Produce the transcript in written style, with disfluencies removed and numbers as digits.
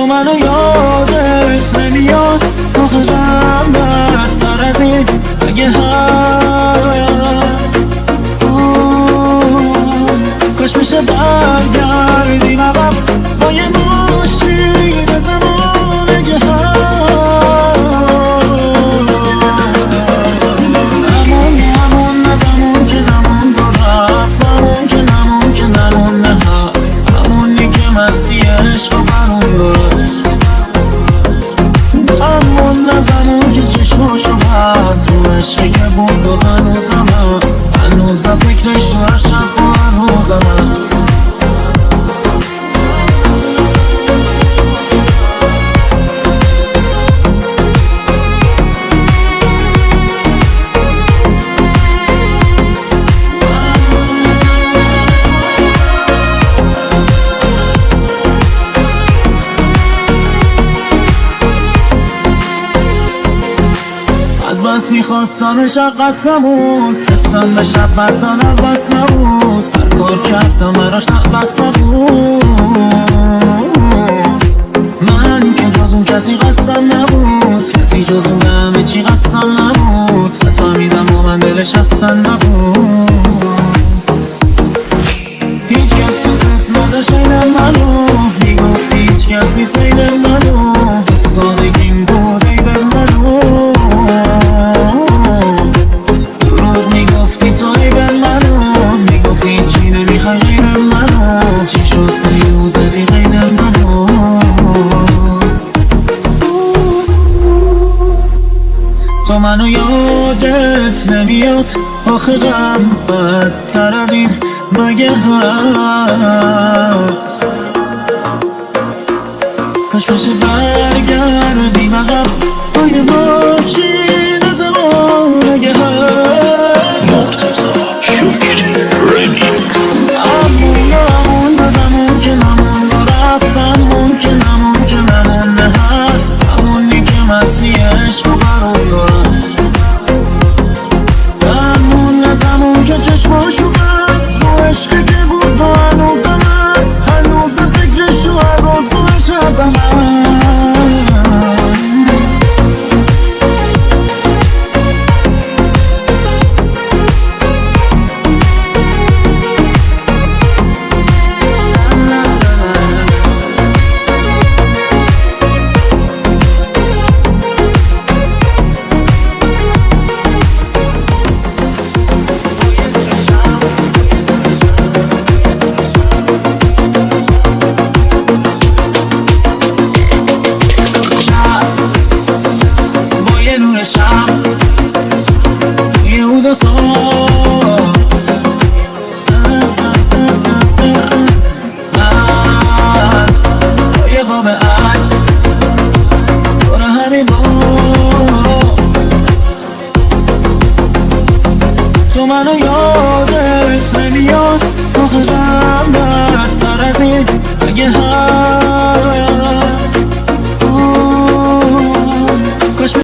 تو منو یادت نمیاد آخه غم بدتر از این اگه هست. کاش میشه برگردیم عقب با یه مشتی به زمان اگه هست. همون از همون که نمون دو رفت، همون که نمون که نمون هست، همونی که مستی عشق و برون داشت. همون از همون که چشماشو هست رو عشقی که بود و هنوزم هست، هنوزم فکرش تو هر شب و هر روزم هست. بس میخواستمش قصد نبود، حسم به شب بردانم بس نبود، هر کار کردم براش بس نبود. من که جز اون کسی قصدم نبود، کسی جز اون همه چی قصدم نبود، نفهمیدم با من دلش اصلا نبود. هیچ کس تو ست نداشت این منو، میگفتی هیچ کس نیست بین منو، تو سادگیم بود ای به منو. دروغ میگفتی تو ای به منو، میگفتی چی نمیخوای غیر منو، چی شد بیرو زدی غیر منو. تو منو یادت نمیاد آخه غم بدتر از این مگه هست. کاش بشه برگردیم عقب با یه ماشین زمان اگه هست. مرتضی شکری ریمیکس. همون از همون که نمون و رفت، همون که نمون که نمون هست، همونی که مستی عشق و برون داشت. همون از همون که چشماشو بست رو عشقی که بود و هنوزم هست، هنوزم فکرش تو هر روز و شبم هست. تو منو یادت نمیاد